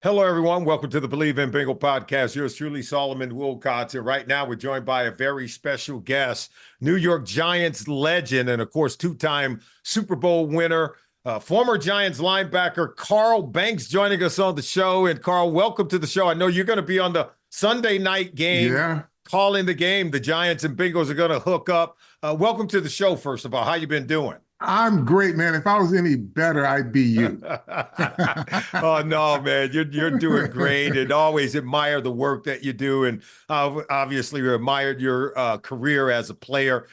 Hello, everyone. Welcome to the Bleav in Bengal podcast. Yours truly, Solomon Wilcots. And right now, we're joined by a very special guest, New York Giants legend, and of course, two-time Super Bowl winner, former Giants linebacker Carl Banks joining us on the show. And Carl, welcome to the show. I know you're going to be on the Sunday night game, Yeah, calling the game. The Giants and Bengals are going to hook up. Welcome to the show, first of all. How you been doing? I'm great, man. If I was any better, I'd be you. Oh no, man, you're doing great, and always admire the work that you do, and obviously we admired your career as a player.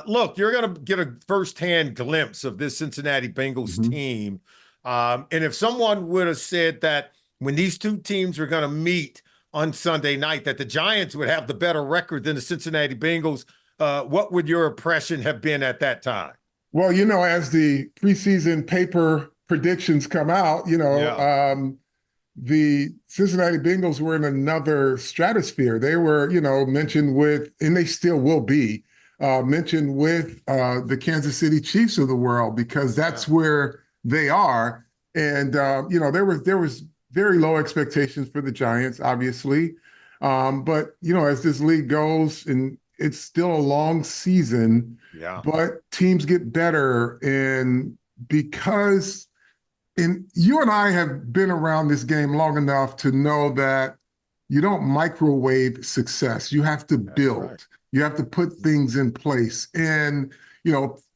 Look, you're gonna get a firsthand glimpse of this Cincinnati Bengals Mhm. team, and if someone would have said that when these two teams were gonna meet on Sunday night, that the Giants would have the better record than the Cincinnati Bengals, what would your impression have been at that time? Well, as the preseason paper predictions come out, Yeah, the Cincinnati Bengals were in another stratosphere. They were, mentioned with, and they still will be, mentioned with the Kansas City Chiefs of the world because that's yeah, where they are. And there was very low expectations for the Giants, obviously. But as this league goes, and it's still a long season, yeah. but teams get better. And because and you and I have been around this game long enough to know that you don't microwave success. You have to That's right. build. You have to put things in place. And,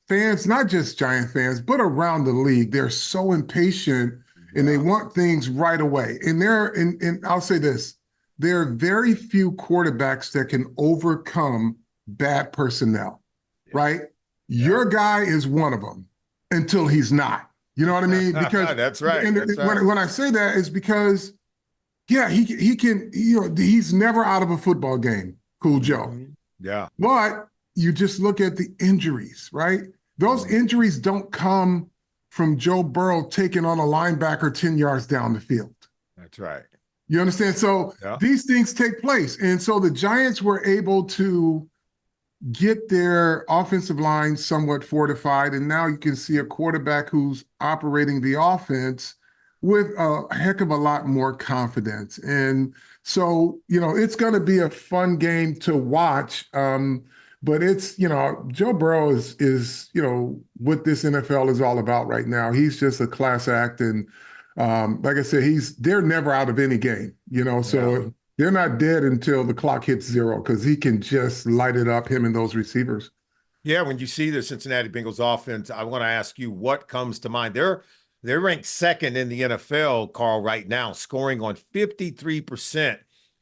fans, not just Giant fans, but around the league, they're so impatient and they Yeah, want things right away. And I'll say this, there are very few quarterbacks that can overcome bad personnel, yeah, right? yeah. Your guy is one of them until he's not. You know what I mean? Because That's right. and That's right. when I say that is because yeah, he can, he's never out of a football game, Cool Joe. Yeah. But you just look at the injuries, right? Those Mhm. injuries don't come from Joe Burrow taking on a linebacker 10 yards down the field. That's right. You understand? So Yeah. these things take place. And so the Giants were able to get their offensive line somewhat fortified. And now you can see a quarterback who's operating the offense with a heck of a lot more confidence. And so, it's going to be a fun game to watch. But it's, Joe Burrow is what this NFL is all about right now. He's just a class act. And like I said, they're never out of any game. Yeah. So they're not dead until the clock hits zero because he can just light it up, him and those receivers. Yeah. When you see the Cincinnati Bengals offense, I want to ask you what comes to mind. They're ranked second in the NFL, Carl, right now, scoring on 53%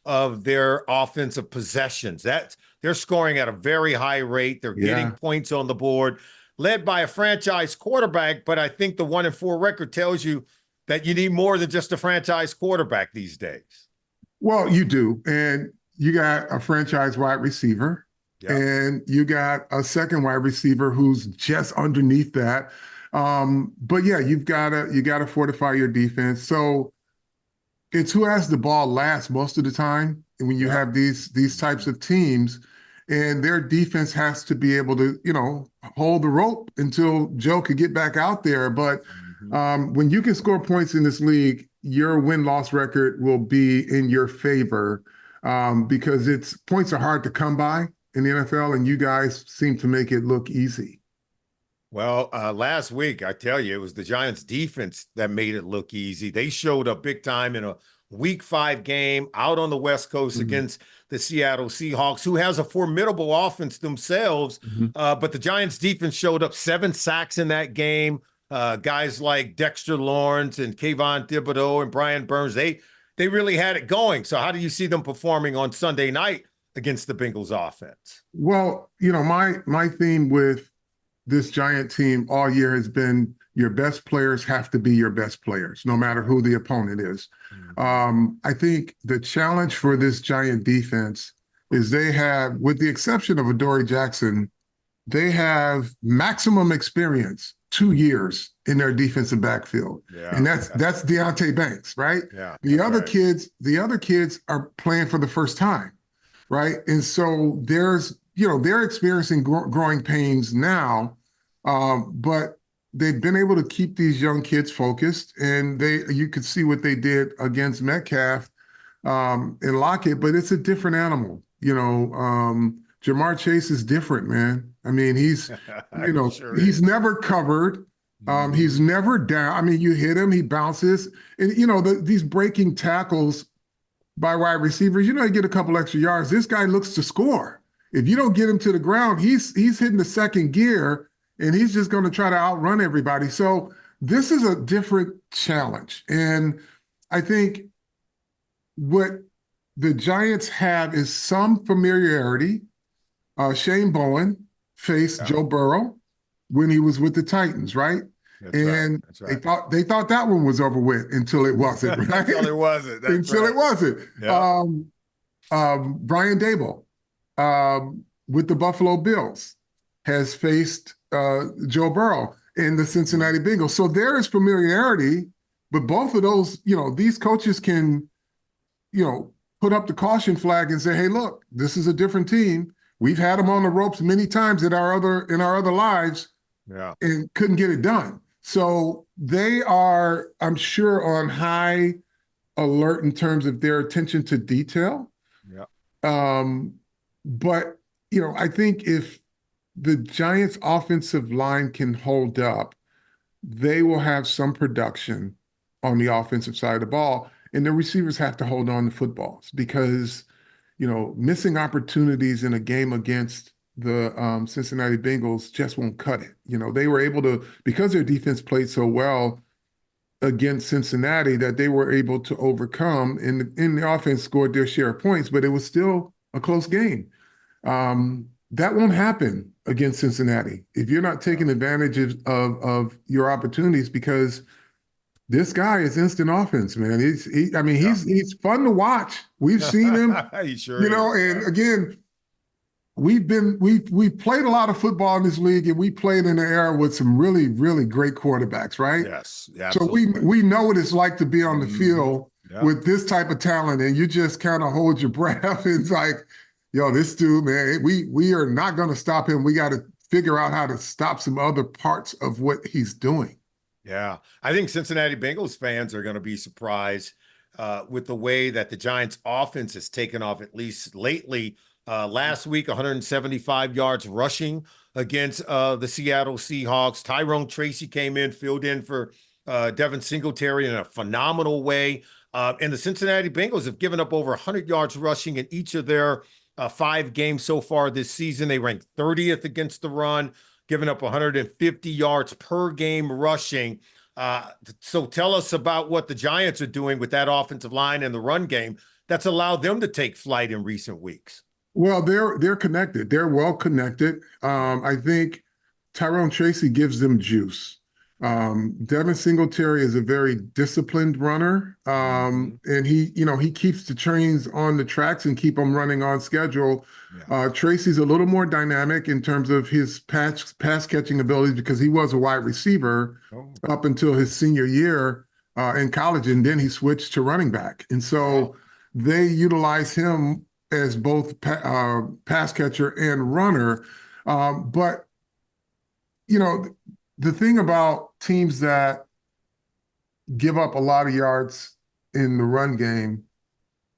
of their offensive possessions. They're scoring at a very high rate. They're getting Yeah. points on the board, led by a franchise quarterback. But I think the 1-4 record tells you that you need more than just a franchise quarterback these days. Well, you do. And you got a franchise wide receiver, Yeah. and you got a second wide receiver who's just underneath that. But yeah, you gotta fortify your defense. So it's who has the ball last most of the time when you Yeah. have these types of teams, and their defense has to be able to hold the rope until Joe could get back out there. But Mhm. when you can score points in this league, your win-loss record will be in your favor, because it's points are hard to come by in the NFL, and you guys seem to make it look easy. Well, last week, I tell you, it was the Giants defense that made it look easy. They showed up big time in a week 5 game out on the West Coast Mhm. against the Seattle Seahawks, who has a formidable offense themselves. Mhm. But the Giants defense showed up 7 sacks in that game. Guys like Dexter Lawrence and Kayvon Thibodeau and Brian Burns, they really had it going. So how do you see them performing on Sunday night against the Bengals offense? Well, my theme with this Giant team all year has been your best players have to be your best players, no matter who the opponent is. Mhm. I think the challenge for this Giant defense is they have, with the exception of Adoree Jackson, they have maximum experience, 2 years in their defensive backfield. And Yeah, that's Deontay Banks, right? yeah, The that's other right. kids, the other kids are playing for the first time, right? And so they're experiencing growing pains now. But they've been able to keep these young kids focused, and you could see what they did against Metcalf and Lockett, but it's a different animal. Jamar Chase is different, man. I mean, Sure he's is. never covered. He's never down. I mean, you hit him, he bounces, and these breaking tackles by wide receivers, you get a couple extra yards. This guy looks to score. If you don't get him to the ground, he's hitting the second gear, and he's just going to try to outrun everybody. So this is a different challenge. And I think what the Giants have is some familiarity. Shane Bowen faced Joe Burrow when he was with the Titans, right? That's right. They thought that one was over with until it wasn't, right? Until it wasn't. It wasn't. Yeah. Brian Daboll with the Buffalo Bills has faced Joe Burrow in the Cincinnati Bengals. So there is familiarity, but both of those, these coaches can, put up the caution flag and say, hey, look, this is a different team. We've had them on the ropes many times in our other lives, and couldn't get it done. So they are, I'm sure, on high alert in terms of their attention to detail. But I think if the Giants' offensive line can hold up, they will have some production on the offensive side of the ball, and the receivers have to hold on to footballs because missing opportunities in a game against the Cincinnati Bengals just won't cut it. They were able to, because their defense played so well against Cincinnati, that they were able to overcome, and the offense scored their share of points, but it was still a close game. That won't happen against Cincinnati if you're not taking advantage of your opportunities, because this guy is instant offense, man. He's fun to watch. We've seen him, He sure is. And again, we've played a lot of football in this league, and we played in an era with some really, really great quarterbacks, right? Yes, absolutely. So we know what it's like to be on the field with this type of talent, and you just kind of hold your breath. It's like, yo, this dude, man, we are not going to stop him. We got to figure out how to stop some other parts of what he's doing. Yeah, I think Cincinnati Bengals fans are going to be surprised with the way that the Giants offense has taken off, at least lately. Last week, 175 yards rushing against the Seattle Seahawks. Tyrone Tracy came in, filled in for Devin Singletary in a phenomenal way. And the Cincinnati Bengals have given up over 100 yards rushing in each of their 5 games so far this season. They ranked 30th against the run, giving up 150 yards per game rushing. So tell us about what the Giants are doing with that offensive line and the run game that's allowed them to take flight in recent weeks. Well, they're connected. They're well connected. I think Tyrone Tracy gives them juice. Devin Singletary is a very disciplined runner, and he keeps the trains on the tracks and keep them running on schedule. Tracy's a little more dynamic in terms of his pass catching abilities, because he was a wide receiver up until his senior year in college, and then he switched to running back. And so they utilize him as both pass catcher and runner. But the thing about teams that give up a lot of yards in the run game,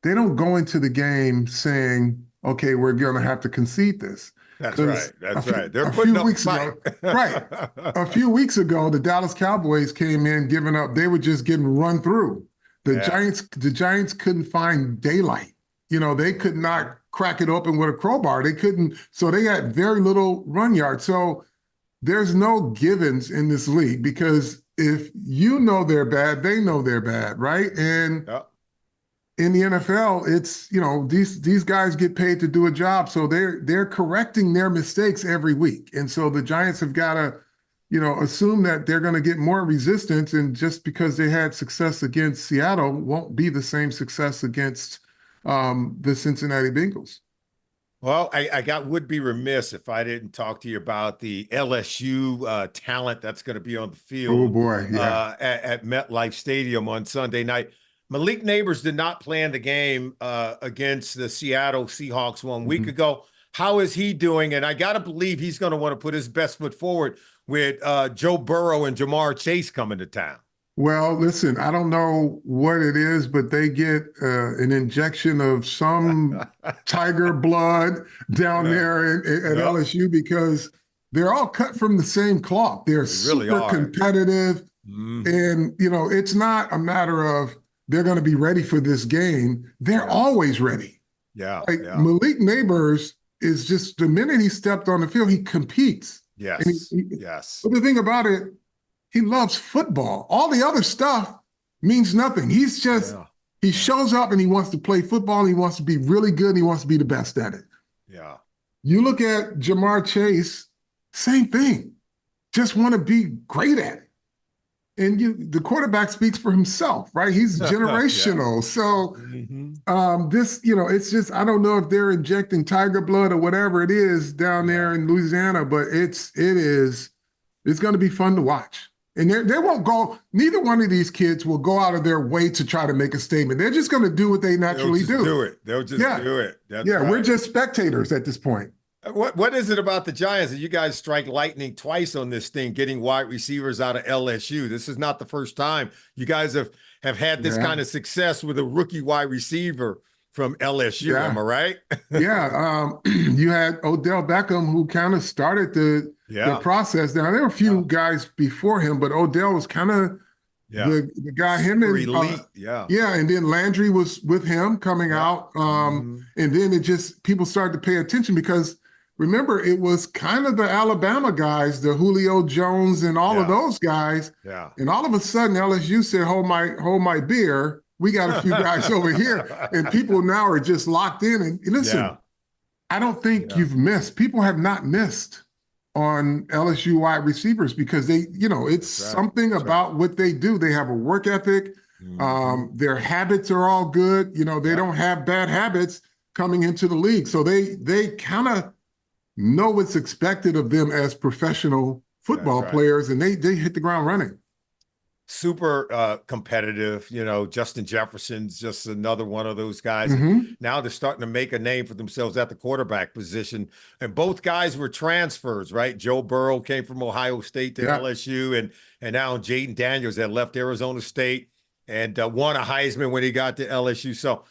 they don't go into the game saying, okay, we're going to have to concede this. That's right. That's right. They're putting up a fight. Right. A few weeks ago, the Dallas Cowboys came in giving up. They were just getting run through. The Giants couldn't find daylight. They could not crack it open with a crowbar. They couldn't. So they had very little run yards. So there's no givens in this league, because if they're bad, they know they're bad, right? And in the NFL, it's, these guys get paid to do a job. So they're correcting their mistakes every week. And so the Giants have got to, assume that they're going to get more resistance. And just because they had success against Seattle won't be the same success against the Cincinnati Bengals. Well, I would be remiss if I didn't talk to you about the LSU talent that's going to be on the field. Oh boy, yeah. At MetLife Stadium on Sunday night. Malik Neighbors did not plan the game against the Seattle Seahawks 1 week ago. How is he doing? And I got to believe he's going to want to put his best foot forward with Joe Burrow and Jamar Chase coming to town? Well, listen, I don't know what it is, but they get an injection of some tiger blood down there at LSU because they're all cut from the same cloth. They're They really super are. competitive. Mhm. And, it's not a matter of they're going to be ready for this game. They're always ready. Yeah. Like Yeah. Malik Neighbors is just, the minute he stepped on the field, he competes. Yes. And Yes. But the thing about it, he loves football. All the other stuff means nothing. He's just, he shows up and he wants to play football. And he wants to be really good. And he wants to be the best at it. Yeah. You look at Jamar Chase, same thing. Just want to be great at it. And the quarterback speaks for himself, right? He's generational. So this, it's just, I don't know if they're injecting tiger blood or whatever it is down there in Louisiana, but it's going to be fun to watch. And they won't go, neither one of these kids will go out of their way to try to make a statement. They're just going to do what they naturally do. They'll just do it. That's right. We're just spectators at this point. What is it about the Giants that you guys strike lightning twice on this thing, getting wide receivers out of LSU? This is not the first time you guys have had this kind of success with a rookie wide receiver from LSU. Am I right? You had Odell Beckham, who kind of started the process. Now, there were a few guys before him, but Odell was kind of the guy. Him and elite. And then Landry was with him coming out. And then people started to pay attention because remember, it was kind of the Alabama guys, the Julio Jones and all of those guys. Yeah. And all of a sudden, LSU said, hold my beer. We got a few guys over here. And people now are just locked in. And listen, I don't think you've missed. People have not missed on LSU wide receivers because it's something about what they do. They have a work ethic. Their habits are all good. They don't have bad habits coming into the league. So they kind of know what's expected of them as professional football players, and they hit the ground running. Super competitive. Justin Jefferson's just another one of those guys. Now they're starting to make a name for themselves at the quarterback position. And both guys were transfers, right? Joe Burrow came from Ohio State to LSU, and now Jaden Daniels that left Arizona State and won a Heisman when he got to LSU. So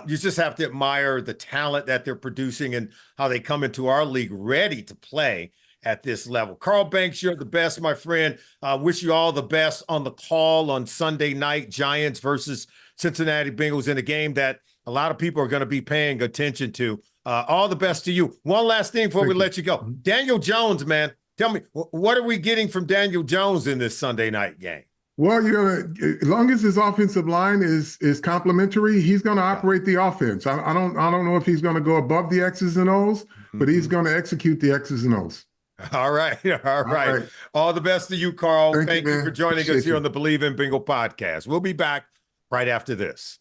you just have to admire the talent that they're producing and how they come into our league ready to play at this level. Carl Banks, you're the best, my friend. Wish you all the best on the call on Sunday night, Giants versus Cincinnati Bengals, in a game that a lot of people are going to be paying attention to. All the best to you. One last thing before we let you go. Daniel Jones, man, tell me, what are we getting from Daniel Jones in this Sunday night game? Well, as long as his offensive line is complimentary, he's going to operate the offense. I don't know if he's going to go above the X's and O's, but he's going to execute the X's and O's. All right. All the best to you, Carl. Thank you for joining us here on the Bleav in Bengal podcast. We'll be back right after this.